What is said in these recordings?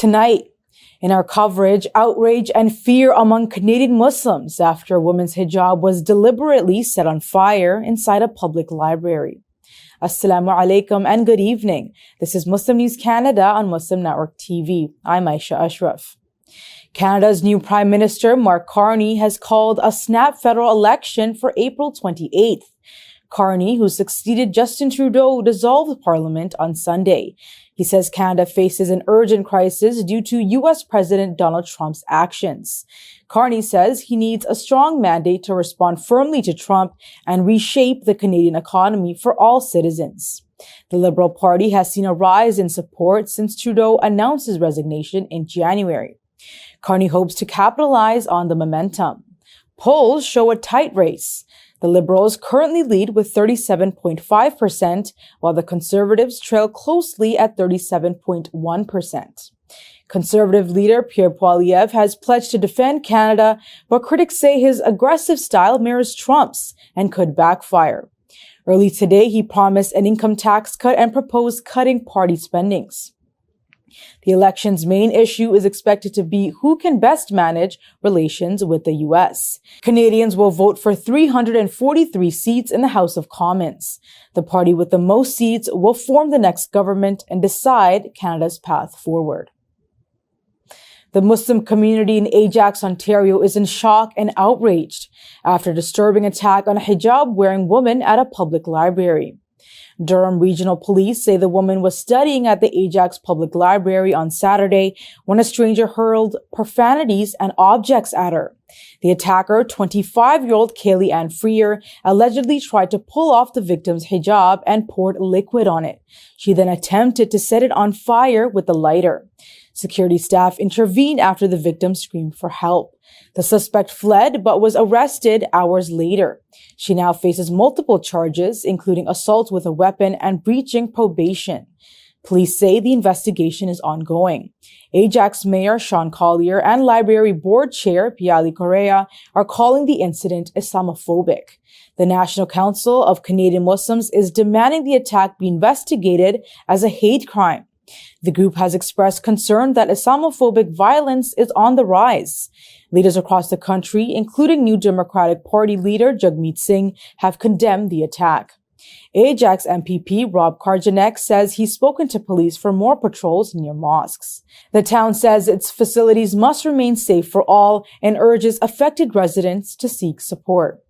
Tonight, in our coverage, outrage and fear among Canadian Muslims after a woman's hijab was deliberately set on fire inside a public library. Assalamu alaikum and good evening. This is Muslim News Canada on Muslim Network TV. I'm Aisha Ashraf. Canada's new Prime Minister, Mark Carney, has called a snap federal election for April 28th. Carney, who succeeded Justin Trudeau, dissolved Parliament on Sunday. He says Canada faces an urgent crisis due to U.S. President Donald Trump's actions. Carney says he needs a strong mandate to respond firmly to Trump and reshape the Canadian economy for all citizens. The Liberal Party has seen a rise in support since Trudeau announced his resignation in January. Carney hopes to capitalize on the momentum. Polls show a tight race. The Liberals currently lead with 37.5%, while the Conservatives trail closely at 37.1%. Conservative leader Pierre Poilievre has pledged to defend Canada, but critics say his aggressive style mirrors Trump's and could backfire. Early today, he promised an income tax cut and proposed cutting party spendings. The election's main issue is expected to be who can best manage relations with the U.S. Canadians will vote for 343 seats in the House of Commons. The party with the most seats will form the next government and decide Canada's path forward. The Muslim community in Ajax, Ontario is in shock and outraged after a disturbing attack on a hijab-wearing woman at a public library. Durham Regional Police say the woman was studying at the Ajax Public Library on Saturday when a stranger hurled profanities and objects at her. The attacker, 25-year-old Kaylee Ann Freer, allegedly tried to pull off the victim's hijab and poured liquid on it. She then attempted to set it on fire with the lighter. Security staff intervened after the victim screamed for help. The suspect fled but was arrested hours later. She now faces multiple charges, including assault with a weapon and breaching probation. Police say the investigation is ongoing. Ajax Mayor Sean Collier and Library Board Chair Piali Correa are calling the incident Islamophobic. The National Council of Canadian Muslims is demanding the attack be investigated as a hate crime. The group has expressed concern that Islamophobic violence is on the rise. Leaders across the country, including New Democratic Party leader Jagmeet Singh, have condemned the attack. Ajax MPP Rob Karjanek says he's spoken to police for more patrols near mosques. The town says its facilities must remain safe for all and urges affected residents to seek support.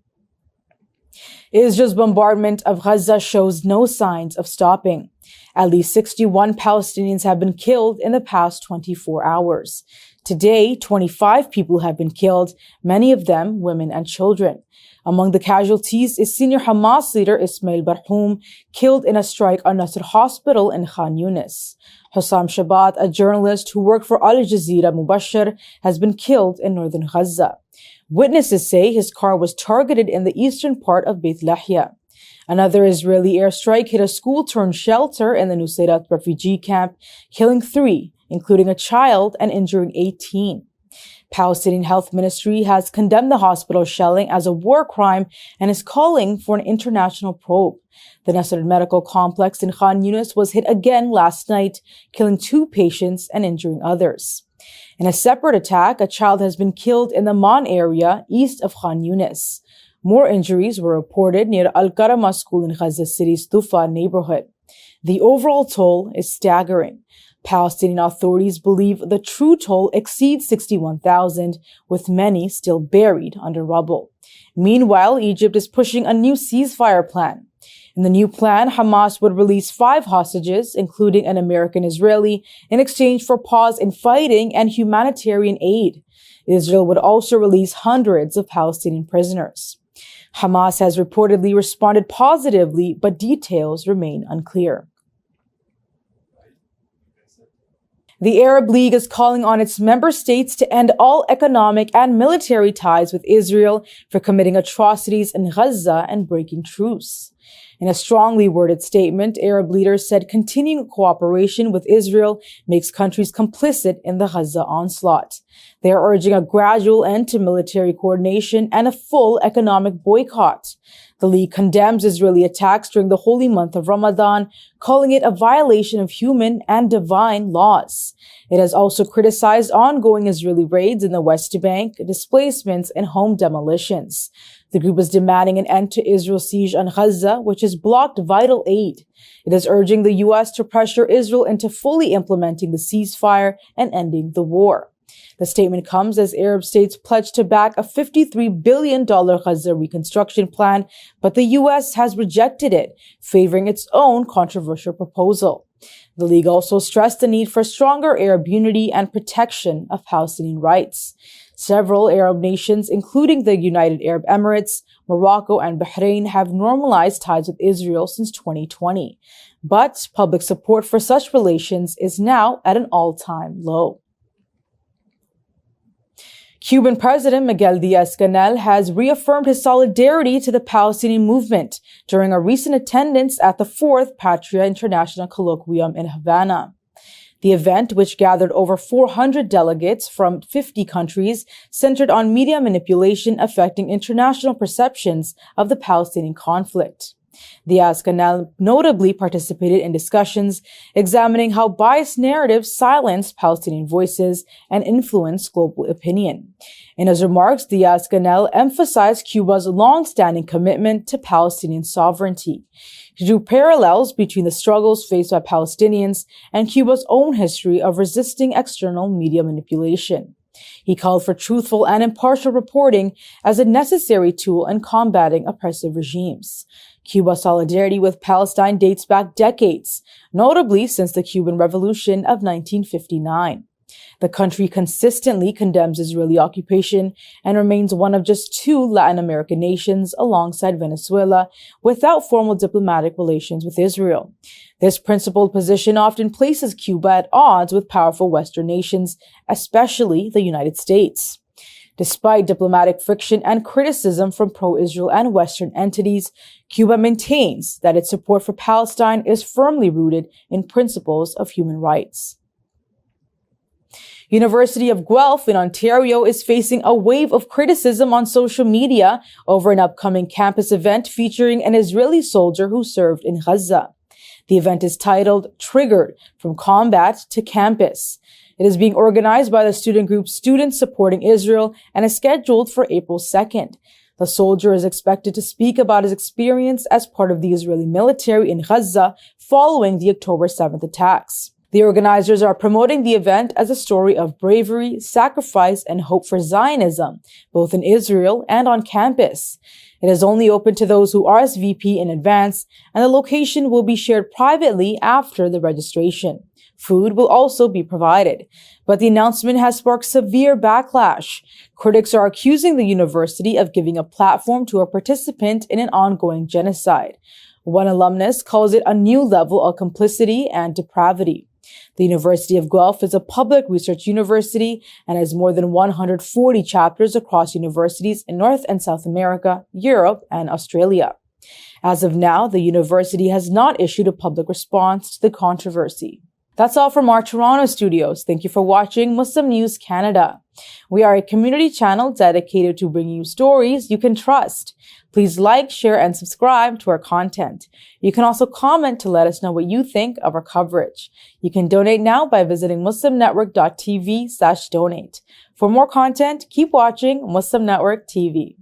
Israel's bombardment of Gaza shows no signs of stopping. At least 61 Palestinians have been killed in the past 24 hours. Today, 25 people have been killed, many of them women and children. Among the casualties is senior Hamas leader Ismail Barhoum, killed in a strike on Nasr Hospital in Khan Yunis. Hussam Shabat, a journalist who worked for Al Jazeera Mubashir, has been killed in northern Gaza. Witnesses say his car was targeted in the eastern part of Beit Lahia. Another Israeli airstrike hit a school-turned-shelter in the Nusayrat refugee camp, killing 3, including a child, and injuring 18. Palestinian Health Ministry has condemned the hospital shelling as a war crime and is calling for an international probe. The Nasser Medical Complex in Khan Yunis was hit again last night, killing 2 patients and injuring others. In a separate attack, a child has been killed in the Man area east of Khan Yunis. More injuries were reported near Al-Karama School in Gaza City's Tufa neighborhood. The overall toll is staggering. Palestinian authorities believe the true toll exceeds 61,000, with many still buried under rubble. Meanwhile, Egypt is pushing a new ceasefire plan. In the new plan, Hamas would release 5 hostages, including an American Israeli, in exchange for pause in fighting and humanitarian aid. Israel would also release hundreds of Palestinian prisoners. Hamas has reportedly responded positively, but details remain unclear. The Arab League is calling on its member states to end all economic and military ties with Israel for committing atrocities in Gaza and breaking truce. In a strongly worded statement, Arab leaders said continuing cooperation with Israel makes countries complicit in the Gaza onslaught. They are urging a gradual end to military coordination and a full economic boycott. The League condemns Israeli attacks during the holy month of Ramadan, calling it a violation of human and divine laws. It has also criticized ongoing Israeli raids in the West Bank, displacements, and home demolitions. The group is demanding an end to Israel's siege on Gaza, which has blocked vital aid. It is urging the U.S. to pressure Israel into fully implementing the ceasefire and ending the war. The statement comes as Arab states pledge to back a $53 billion Gaza reconstruction plan, but the U.S. has rejected it, favoring its own controversial proposal. The League also stressed the need for stronger Arab unity and protection of Palestinian rights. Several Arab nations, including the United Arab Emirates, Morocco, and Bahrain, have normalized ties with Israel since 2020. But public support for such relations is now at an all-time low. Cuban President Miguel Díaz-Canel has reaffirmed his solidarity to the Palestinian movement during a recent attendance at the 4th Patria International Colloquium in Havana. The event, which gathered over 400 delegates from 50 countries, centered on media manipulation affecting international perceptions of the Palestinian conflict. Díaz-Canel notably participated in discussions examining how biased narratives silence Palestinian voices and influence global opinion. In his remarks, Díaz-Canel emphasized Cuba's long-standing commitment to Palestinian sovereignty. He drew parallels between the struggles faced by Palestinians and Cuba's own history of resisting external media manipulation. He called for truthful and impartial reporting as a necessary tool in combating oppressive regimes. Cuba's solidarity with Palestine dates back decades, notably since the Cuban Revolution of 1959. The country consistently condemns Israeli occupation and remains one of just 2 Latin American nations alongside Venezuela without formal diplomatic relations with Israel. This principled position often places Cuba at odds with powerful Western nations, especially the United States. Despite diplomatic friction and criticism from pro-Israel and Western entities, Cuba maintains that its support for Palestine is firmly rooted in principles of human rights. University of Guelph in Ontario is facing a wave of criticism on social media over an upcoming campus event featuring an Israeli soldier who served in Gaza. The event is titled Triggered: From Combat to Campus. It is being organized by the student group Students Supporting Israel and is scheduled for April 2nd. The soldier is expected to speak about his experience as part of the Israeli military in Gaza following the October 7th attacks. The organizers are promoting the event as a story of bravery, sacrifice, and hope for Zionism, both in Israel and on campus. It is only open to those who RSVP in advance, and the location will be shared privately after the registration. Food will also be provided, but the announcement has sparked severe backlash. Critics are accusing the university of giving a platform to a participant in an ongoing genocide. One alumnus calls it a new level of complicity and depravity. The University of Guelph is a public research university and has more than 140 chapters across universities in North and South America, Europe, and Australia. As of now, the university has not issued a public response to the controversy. That's all from our Toronto studios. Thank you for watching Muslim News Canada. We are a community channel dedicated to bringing you stories you can trust. Please like, share, and subscribe to our content. You can also comment to let us know what you think of our coverage. You can donate now by visiting muslimnetwork.tv/donate. For more content, keep watching Muslim Network TV.